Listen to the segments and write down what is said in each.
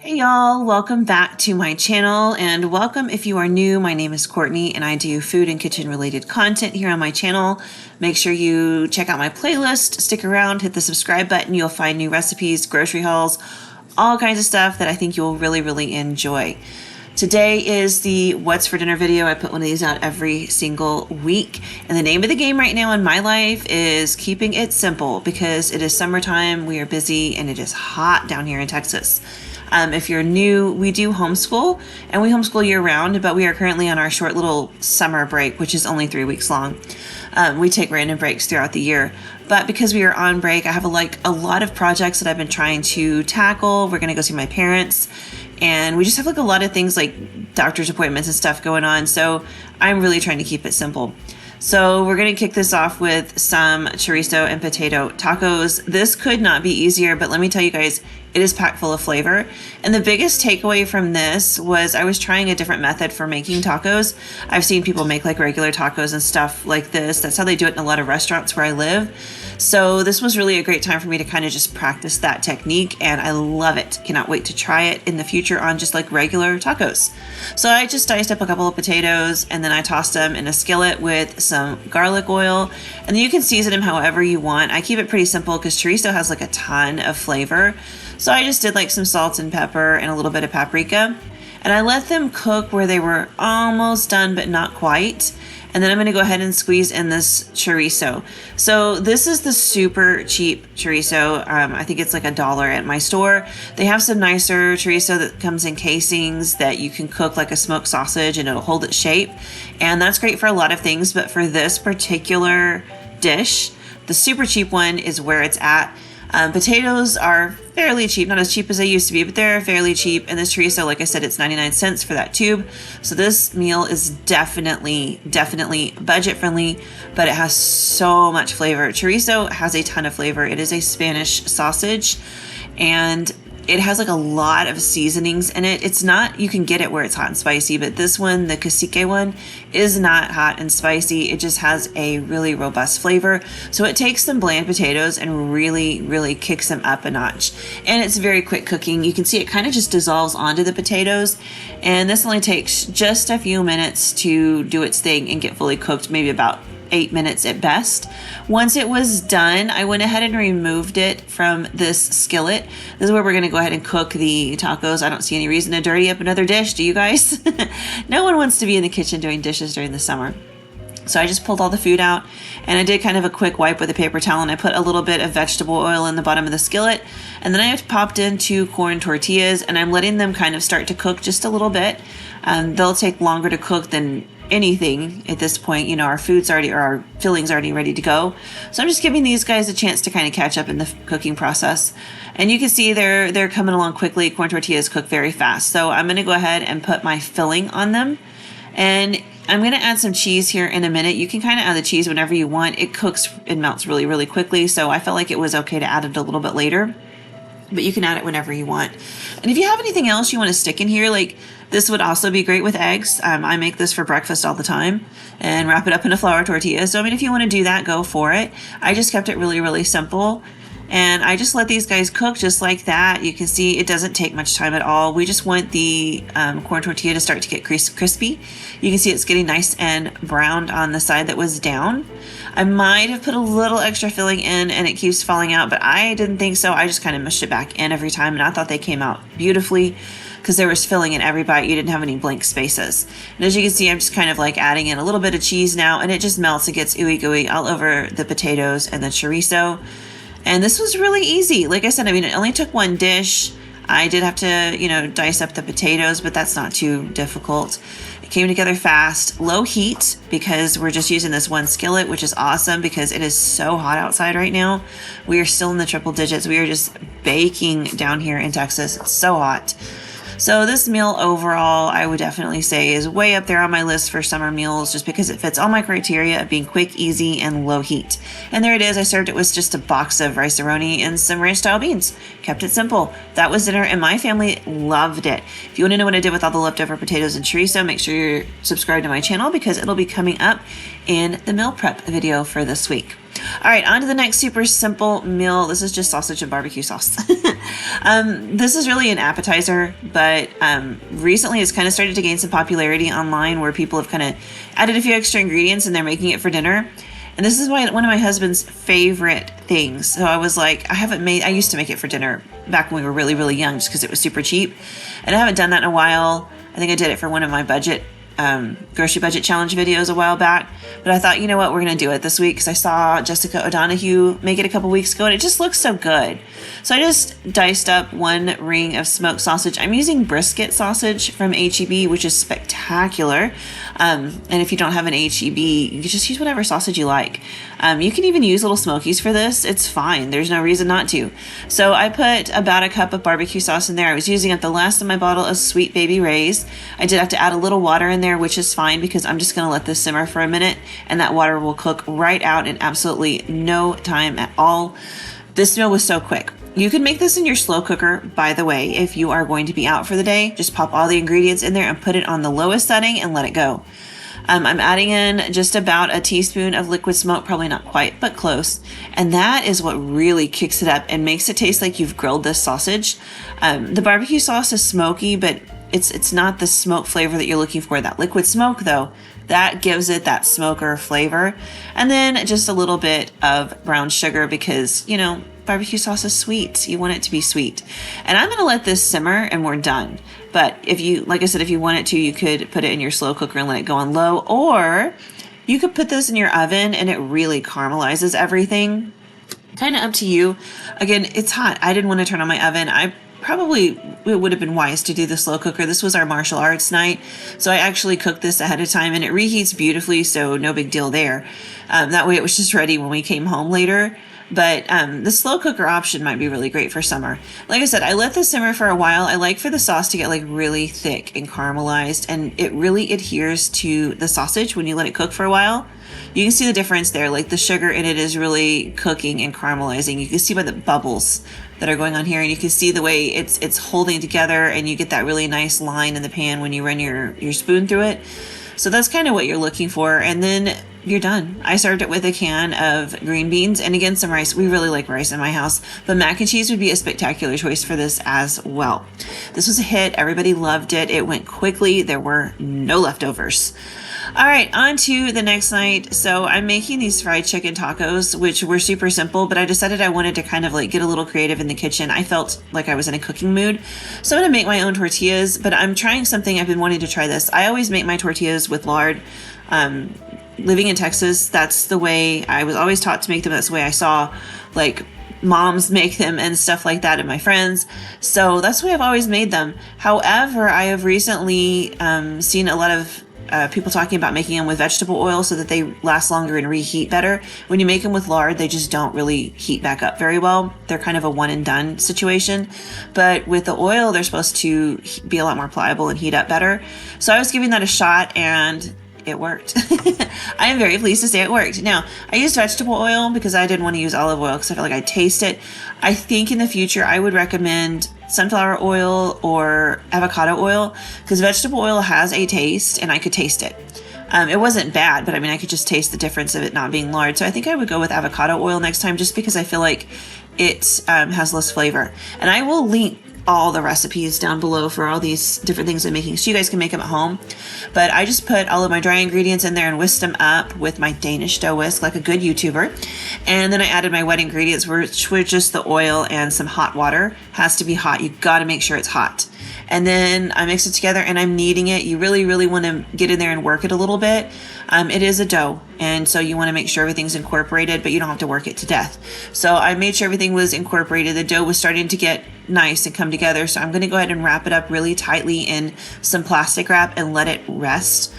Hey y'all, welcome back to my channel, and welcome if you are new. My name is Courtney and I do food and kitchen related content here on my channel. Make sure you check out my playlist, stick around, hit the subscribe button. You'll find new recipes, grocery hauls, all kinds of stuff that I think you'll really enjoy. Today is the What's for Dinner video. I put one of these out every single week. And the name of the game right now in my life is keeping it simple because it is summertime, we are busy, and it is hot down here in Texas. If you're new, we do homeschool, and we homeschool year round, but we are currently on our short little summer break, which is only 3 weeks long. We take random breaks throughout the year, but because we are on break, I have a lot of projects that I've been trying to tackle. We're gonna go see my parents, and we just have a lot of things like doctor's appointments and stuff going on, so I'm really trying to keep it simple. So we're going to kick this off with some chorizo and potato tacos. This could not be easier, but let me tell you guys, it is packed full of flavor. And the biggest takeaway from this was I was trying a different method for making tacos. I've seen people make like regular tacos and stuff like this. That's how they do it in a lot of restaurants where I live. So this was really a great time for me to kind of just practice that technique, and I love it. Cannot wait to try it in the future on just like regular tacos. So I just diced up a couple of potatoes and then I tossed them in a skillet with some garlic oil, and then you can season them however you want. I keep it pretty simple because chorizo has like a ton of flavor. So I just did like some salt and pepper and a little bit of paprika, and I let them cook where they were almost done but not quite. And then I'm going to go ahead and squeeze in this chorizo. So this is the super cheap chorizo. I think it's like $1 at my store. They have some nicer chorizo that comes in casings that you can cook like a smoked sausage and it'll hold its shape. And that's great for a lot of things, but for this particular dish, the super cheap one is where it's at. Potatoes are fairly cheap, not as cheap as they used to be, but they're fairly cheap. And this chorizo, like I said, it's 99 cents for that tube. So this meal is definitely budget friendly, but it has so much flavor. Chorizo has a ton of flavor. It is a Spanish sausage, and it has like a lot of seasonings in it. It's not, you can get it where it's hot and spicy, but this one, the cacique one, is not hot and spicy. It just has a really robust flavor. So it takes some bland potatoes and really kicks them up a notch. And it's very quick cooking. You can see it kind of just dissolves onto the potatoes. And this only takes just a few minutes to do its thing and get fully cooked, maybe about 8 minutes at best. Once it was done, I went ahead and removed it from this skillet. This is where we're going to go ahead and cook the tacos. I don't see any reason to dirty up another dish, do you guys? No one wants to be in the kitchen doing dishes during the summer. So I just pulled all the food out, and I did kind of a quick wipe with a paper towel, and I put a little bit of vegetable oil in the bottom of the skillet, and then I popped in 2 corn tortillas, and I'm letting them kind of start to cook just a little bit. They'll take longer to cook than anything at this point. You know, our filling's already ready to go. So I'm just giving these guys a chance to kind of catch up in the cooking process. And you can see they're coming along quickly. Corn tortillas cook very fast. So I'm going to go ahead and put my filling on them. And I'm going to add some cheese here in a minute. You can kind of add the cheese whenever you want. It cooks and melts really quickly. So I felt like it was okay to add it a little bit later, but you can add it whenever you want. And if you have anything else you want to stick in here, like this would also be great with eggs. I make this for breakfast all the time and wrap it up in a flour tortilla. So I mean, if you want to do that, go for it. I just kept it really simple. And I just let these guys cook just like that. You can see it doesn't take much time at all. We just want the corn tortilla to start to get crispy. You can see it's getting nice and browned on the side that was down. I might have put a little extra filling in and it keeps falling out, but I didn't think so. I just kind of mushed it back in every time, and I thought they came out beautifully because there was filling in every bite. You didn't have any blank spaces. And as you can see, I'm just kind of like adding in a little bit of cheese now, and it just melts. It gets ooey gooey all over the potatoes and the chorizo. And this was really easy. Like I said, I mean, it only took one dish. I did have to, dice up the potatoes, but that's not too difficult. It came together fast, low heat, because we're just using this one skillet, which is awesome because it is so hot outside right now. We are still in the triple digits. We are just baking down here in Texas. It's so hot. So this meal overall, I would definitely say is way up there on my list for summer meals just because it fits all my criteria of being quick, easy, and low heat. And there it is. I served it with just a box of rice-a-roni and some ranch-style beans. Kept it simple. That was dinner, and my family loved it. If you want to know what I did with all the leftover potatoes and chorizo, make sure you're subscribed to my channel because it'll be coming up in the meal prep video for this week. All right, on to the next super simple meal. This is just sausage and barbecue sauce. This is really an appetizer, but recently it's kind of started to gain some popularity online where people have kind of added a few extra ingredients and they're making it for dinner. And this is one of my husband's favorite things. So I was like, I used to make it for dinner back when we were really, really young just because it was super cheap. And I haven't done that in a while. I think I did it for one of my grocery budget challenge videos a while back, but I thought, you know what, we're gonna do it this week because I saw Jessica O'Donoghue make it a couple weeks ago and it just looks so good. So I just diced up 1 ring of smoked sausage. I'm using brisket sausage from HEB, which is spectacular. And if you don't have an HEB, you can just use whatever sausage you like. You can even use Little Smokies for this. It's fine. There's no reason not to. So I put about a cup of barbecue sauce in there. I was using up the last of my bottle of Sweet Baby Ray's. I did have to add a little water in there, which is fine because I'm just going to let this simmer for a minute and that water will cook right out in absolutely no time at all. This meal was so quick. You can make this in your slow cooker, by the way, if you are going to be out for the day. Just pop all the ingredients in there and put it on the lowest setting and let it go. I'm adding in just about a teaspoon of liquid smoke, probably not quite, but close. And that is what really kicks it up and makes it taste like you've grilled this sausage. The barbecue sauce is smoky, but it's not the smoke flavor that you're looking for. That liquid smoke, though, that gives it that smoker flavor. And then just a little bit of brown sugar because, you know, barbecue sauce is sweet. You want it to be sweet. And I'm going to let this simmer and we're done. But if you, like I said, if you want it to, you could put it in your slow cooker and let it go on low, or you could put this in your oven and it really caramelizes everything. Kind of up to you. Again, it's hot. I didn't want to turn on my oven. It would have been wise to do the slow cooker. This was our martial arts night, so I actually cooked this ahead of time and it reheats beautifully, so no big deal there. That way it was just ready when we came home later. But the slow cooker option might be really great for summer. Like I said, I let this simmer for a while. I like for the sauce to get like really thick and caramelized, and it really adheres to the sausage when you let it cook for a while. You can see the difference there, like the sugar in it is really cooking and caramelizing. You can see by the bubbles that are going on here, and you can see the way it's holding together, and you get that really nice line in the pan when you run your spoon through it. So that's kind of what you're looking for, and then you're done. I served it with a can of green beans and again some rice. We really like rice in my house, but mac and cheese would be a spectacular choice for this as well. This was a hit. Everybody loved it. It went quickly. There were no leftovers. All right, on to the next night. So I'm making these fried chicken tacos, which were super simple, but I decided I wanted to kind of like get a little creative in the kitchen. I felt like I was in a cooking mood. So I'm gonna make my own tortillas, but I'm trying something. I've been wanting to try this. I always make my tortillas with lard. Living in Texas, that's the way I was always taught to make them. That's the way I saw like moms make them and stuff like that and my friends. So that's the way I've always made them. However, I have recently seen a lot of people talking about making them with vegetable oil so that they last longer and reheat better. When you make them with lard, they just don't really heat back up very well. They're kind of a one and done situation. But with the oil, they're supposed to be a lot more pliable and heat up better. So I was giving that a shot and it worked. I am very pleased to say it worked. Now, I used vegetable oil because I didn't want to use olive oil because I felt like I'd taste it. I think in the future I would recommend sunflower oil or avocado oil because vegetable oil has a taste and I could taste it. It wasn't bad, but I mean, I could just taste the difference of it not being lard. So I think I would go with avocado oil next time just because I feel like it has less flavor. And I will link all the recipes down below for all these different things I'm making so you guys can make them at home. But I just put all of my dry ingredients in there and whisked them up with my Danish dough whisk like a good YouTuber. And then I added my wet ingredients, which were just the oil and some hot water. Has to be hot. You got to make sure it's hot. And then I mix it together and I'm kneading it. You really, really want to get in there and work it a little bit. It is a dough, and so you want to make sure everything's incorporated, but you don't have to work it to death. So I made sure everything was incorporated. The dough was starting to get nice and come together. So I'm going to go ahead and wrap it up really tightly in some plastic wrap and let it rest.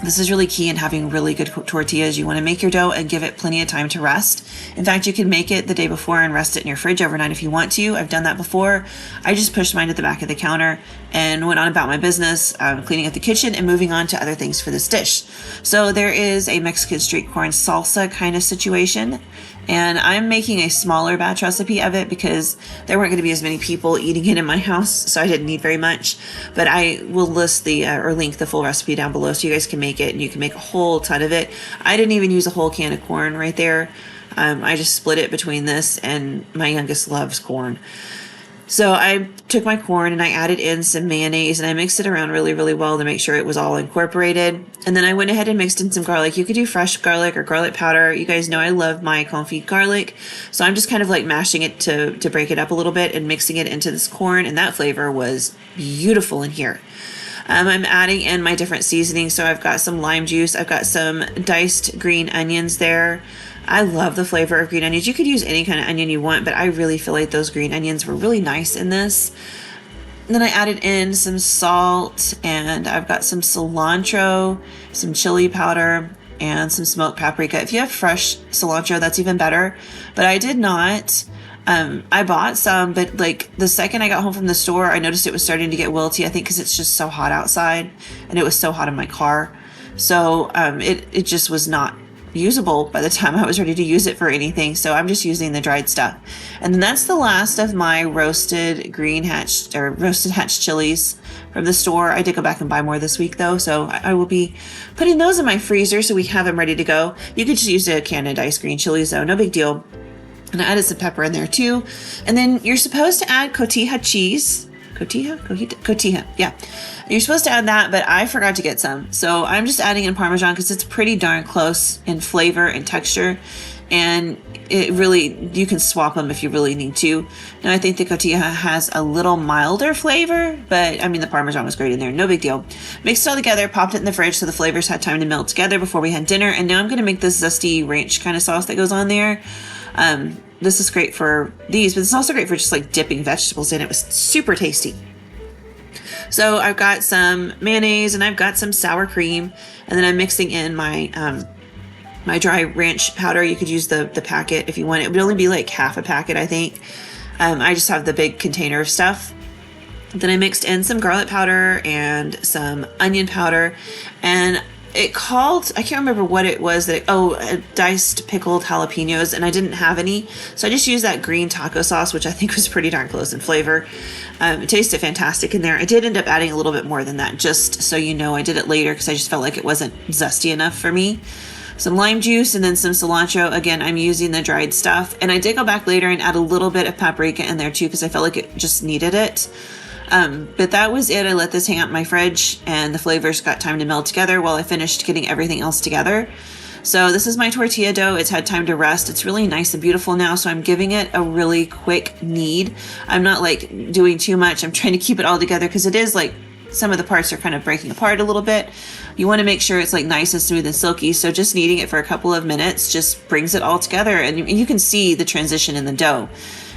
This is really key in having really good tortillas. You want to make your dough and give it plenty of time to rest. In fact, you can make it the day before and rest it in your fridge overnight if you want to. I've done that before. I just pushed mine at the back of the counter and went on about my business, cleaning up the kitchen and moving on to other things for this dish. So there is a Mexican street corn salsa kind of situation. And I'm making a smaller batch recipe of it because there weren't going to be as many people eating it in my house, so I didn't need very much. But I will list or link the full recipe down below so you guys can make it, and you can make a whole ton of it. I didn't even use a whole can of corn right there. I just split it between this, and my youngest loves corn. So I took my corn and I added in some mayonnaise and I mixed it around really, really well to make sure it was all incorporated. And then I went ahead and mixed in some garlic. You could do fresh garlic or garlic powder. You guys know I love my confit garlic. So I'm just kind of like mashing it to break it up a little bit and mixing it into this corn. And that flavor was beautiful in here. I'm adding in my different seasonings. So I've got some lime juice. I've got some diced green onions there. I love the flavor of green onions. You could use any kind of onion you want, but I really feel like those green onions were really nice in this. And then I added in some salt, and I've got some cilantro, some chili powder, and some smoked paprika. If you have fresh cilantro, that's even better. But I did not. I bought some, but like the second I got home from the store, I noticed it was starting to get wilty. I think because it's just so hot outside, and it was so hot in my car. So it just was not usable by the time I was ready to use it for anything. So I'm just using the dried stuff. And then that's the last of my roasted hatch chilies from the store. I did go back and buy more this week though. So I will be putting those in my freezer so we have them ready to go. You could just use a can of diced green chilies though, no big deal. And I added some pepper in there too. And then you're supposed to add cotija cheese. Cotija, yeah. You're supposed to add that, but I forgot to get some. So I'm just adding in Parmesan because it's pretty darn close in flavor and texture. And it really, you can swap them if you really need to. Now I think the cotija has a little milder flavor, but I mean the Parmesan was great in there, no big deal. Mixed it all together, popped it in the fridge so the flavors had time to melt together before we had dinner. And now I'm going to make this zesty ranch kind of sauce that goes on there. This is great for these, but it's also great for just like dipping vegetables in. It was super tasty. So I've got some mayonnaise and I've got some sour cream, and then I'm mixing in my my dry ranch powder. You could use the packet if you want. It would only be like half a packet, I think. I just have the big container of stuff. Then I mixed in some garlic powder and some onion powder, and I can't remember what it was diced pickled jalapenos, and I didn't have any. So I just used that green taco sauce, which I think was pretty darn close in flavor. It tasted fantastic in there. I did end up adding a little bit more than that, just so you know. I did it later because I just felt like it wasn't zesty enough for me. Some lime juice and then some cilantro. Again, I'm using the dried stuff. And I did go back later and add a little bit of paprika in there too because I felt like it just needed it. But that was it. I let this hang out in my fridge and the flavors got time to meld together while I finished getting everything else together. So this is my tortilla dough. It's had time to rest. It's really nice and beautiful now. So I'm giving it a really quick knead. I'm not like doing too much. I'm trying to keep it all together because it is like some of the parts are kind of breaking apart a little bit. You want to make sure it's like nice and smooth and silky. So just kneading it for a couple of minutes just brings it all together, and you can see the transition in the dough.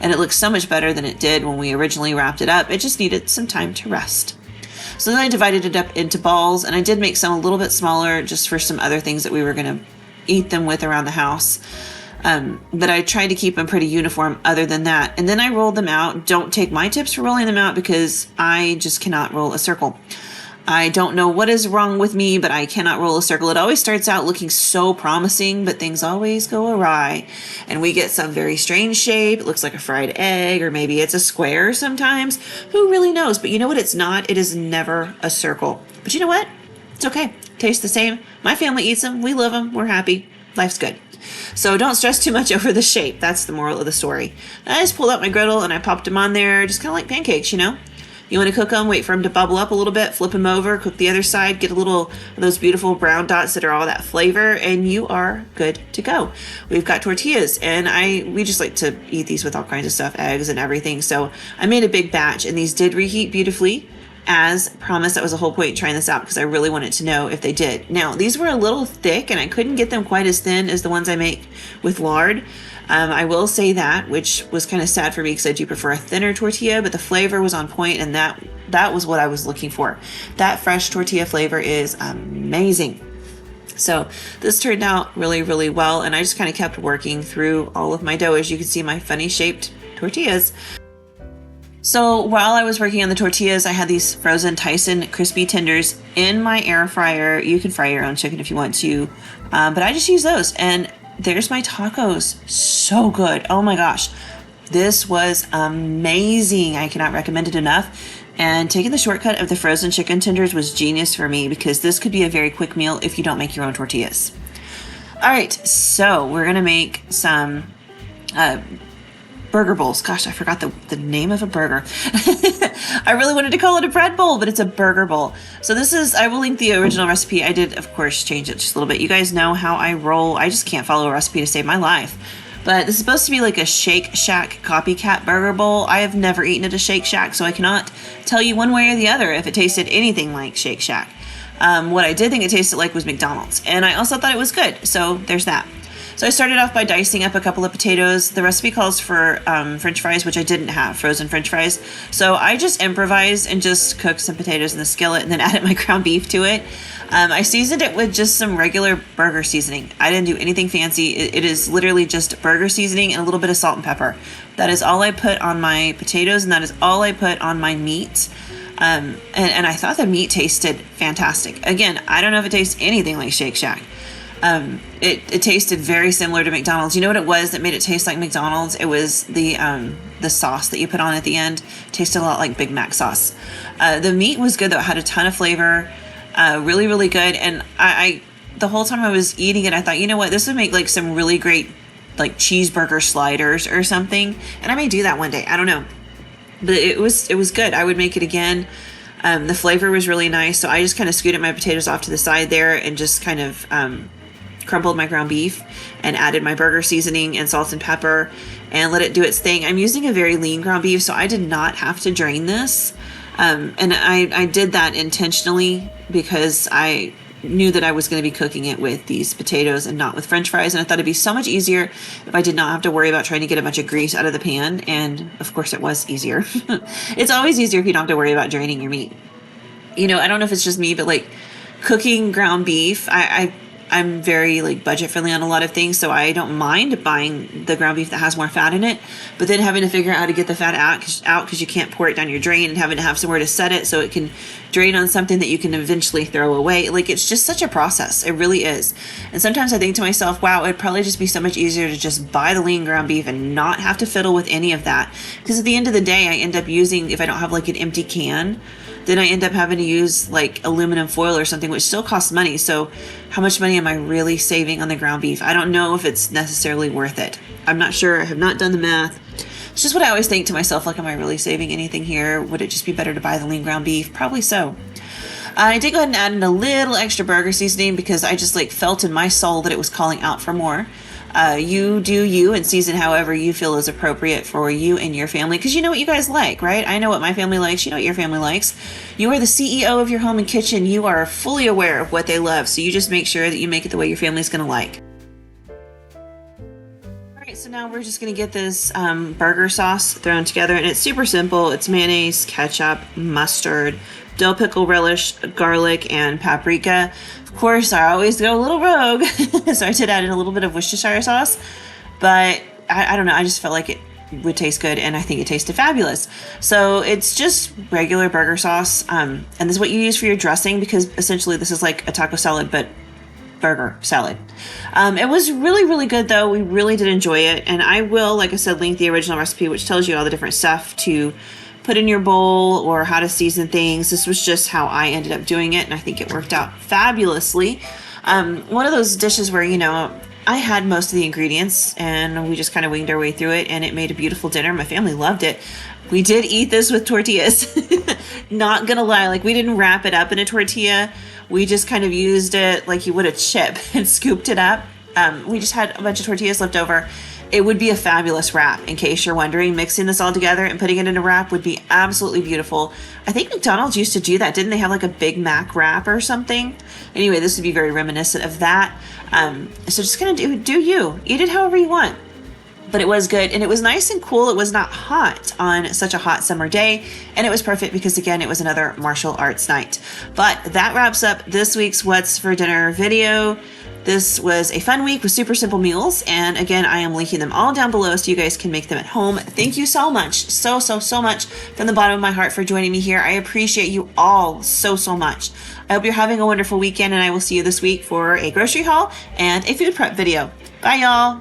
And it looks so much better than it did when we originally wrapped it up. It just needed some time to rest. So then I divided it up into balls, and I did make some a little bit smaller just for some other things that we were going to eat them with around the house. But I tried to keep them pretty uniform other than that. And then I rolled them out. Don't take my tips for rolling them out because I just cannot roll a circle. I don't know what is wrong with me, but I cannot roll a circle. It always starts out looking so promising, but things always go awry. And we get some very strange shape. It looks like a fried egg, or maybe it's a square sometimes. Who really knows? But you know what it's not? It is never a circle. But you know what? It's okay. Tastes the same. My family eats them. We love them. We're happy. Life's good. So don't stress too much over the shape. That's the moral of the story. I just pulled out my griddle and I popped them on there, just kind of like pancakes, you know? You want to cook them, wait for them to bubble up a little bit, flip them over, cook the other side, get a little of those beautiful brown dots that are all that flavor, and you are good to go. We've got tortillas, and we just like to eat these with all kinds of stuff, eggs and everything. So I made a big batch, and these did reheat beautifully. As promised, that was the whole point trying this out because I really wanted to know if they did. Now, these were a little thick, and I couldn't get them quite as thin as the ones I make with lard. I will say that, which was kind of sad for me because I do prefer a thinner tortilla, but the flavor was on point, and that was what I was looking for. That fresh tortilla flavor is amazing. So this turned out really, really well, and I just kind of kept working through all of my dough. As you can see, my funny shaped tortillas. So while I was working on the tortillas, I had these frozen Tyson crispy tenders in my air fryer. You can fry your own chicken if you want to, but I just use those. And there's my tacos. So good. Oh my gosh. This was amazing. I cannot recommend it enough. And taking the shortcut of the frozen chicken tenders was genius for me because this could be a very quick meal if you don't make your own tortillas. All right, so we're going to make some burger bowls. Gosh, I forgot the name of a burger. I really wanted to call it a bread bowl, but it's a burger bowl. So this is, I will link the original recipe. I did, of course, change it just a little bit. You guys know how I roll. I just can't follow a recipe to save my life. But this is supposed to be like a Shake Shack copycat burger bowl. I have never eaten at a Shake Shack, so I cannot tell you one way or the other if it tasted anything like Shake Shack. What I did think it tasted like was McDonald's, and I also thought it was good, so there's that. So I started off by dicing up a couple of potatoes. The recipe calls for French fries, which I didn't have, frozen French fries. So I just improvised and just cooked some potatoes in the skillet and then added my ground beef to it. I seasoned it with just some regular burger seasoning. I didn't do anything fancy. It is literally just burger seasoning and a little bit of salt and pepper. That is all I put on my potatoes, and that is all I put on my meat. And I thought the meat tasted fantastic. Again, I don't know if it tastes anything like Shake Shack. It tasted very similar to McDonald's. You know what it was that made it taste like McDonald's? It was the sauce that you put on at the end. It tasted a lot like Big Mac sauce. The meat was good though. It had a ton of flavor. Really, really good. And I the whole time I was eating it, I thought, you know what, this would make like some really great like cheeseburger sliders or something. And I may do that one day. I don't know. But it was good. I would make it again. The flavor was really nice. So I just kind of scooted my potatoes off to the side there and just kind of crumbled my ground beef and added my burger seasoning and salt and pepper and let it do its thing. I'm using a very lean ground beef, so I did not have to drain this. And I did that intentionally because I knew that I was going to be cooking it with these potatoes and not with French fries. And I thought it'd be so much easier if I did not have to worry about trying to get a bunch of grease out of the pan. And of course it was easier. It's always easier if you don't have to worry about draining your meat. You know, I don't know if it's just me, but like cooking ground beef, I'm very like budget friendly on a lot of things, so I don't mind buying the ground beef that has more fat in it, but then having to figure out how to get the fat out because you can't pour it down your drain, and having to have somewhere to set it so it can drain on something that you can eventually throw away. Like, it's just such a process. It really is. And sometimes I think to myself, wow, it'd probably just be so much easier to just buy the lean ground beef and not have to fiddle with any of that, because at the end of the day I end up using, if I don't have like an empty can, then I end up having to use like aluminum foil or something, which still costs money. So how much money am I really saving on the ground beef? I don't know if it's necessarily worth it. I'm not sure. I have not done the math. It's just what I always think to myself, like, am I really saving anything here? Would it just be better to buy the lean ground beef? Probably so. I did go ahead and add in a little extra burger seasoning because I just like felt in my soul that it was calling out for more. You do you and season however you feel is appropriate for you and your family, because you know what you guys like, right? I know what my family likes. You know what your family likes. You are the CEO of your home and kitchen. You are fully aware of what they love, so you just make sure that you make it the way your family's going to like. All right, so now we're just going to get this burger sauce thrown together, and it's super simple. It's mayonnaise, ketchup, mustard, dill pickle relish, garlic, and paprika. Of course, I always go a little rogue, so I did add in a little bit of Worcestershire sauce, but I don't know, I just felt like it would taste good, and I think it tasted fabulous. So it's just regular burger sauce, and this is what you use for your dressing, because essentially this is like a taco salad, but burger salad. It was really, really good though. We really did enjoy it, and I will, like I said, link the original recipe, which tells you all the different stuff to put in your bowl or how to season things. This was just how I ended up doing it, and I think it worked out fabulously. One of those dishes where, you know, I had most of the ingredients and we just kind of winged our way through it, and it made a beautiful dinner. My family loved it. We did eat this with tortillas. Not gonna lie, like, we didn't wrap it up in a tortilla. We just kind of used it like you would a chip and scooped it up. We just had a bunch of tortillas left over. It would be a fabulous wrap, in case you're wondering. Mixing this all together and putting it in a wrap would be absolutely beautiful. I think McDonald's used to do that. Didn't they have like a Big Mac wrap or something? Anyway, this would be very reminiscent of that. So just kind of do you. Eat it however you want. But it was good, and it was nice and cool. It was not hot on such a hot summer day, and it was perfect because, again, it was another martial arts night. But that wraps up this week's What's for Dinner video. This was a fun week with super simple meals, and again, I am linking them all down below so you guys can make them at home. Thank you so much, so much from the bottom of my heart for joining me here. I appreciate you all so much. I hope you're having a wonderful weekend, and I will see you this week for a grocery haul and a food prep video. Bye, y'all.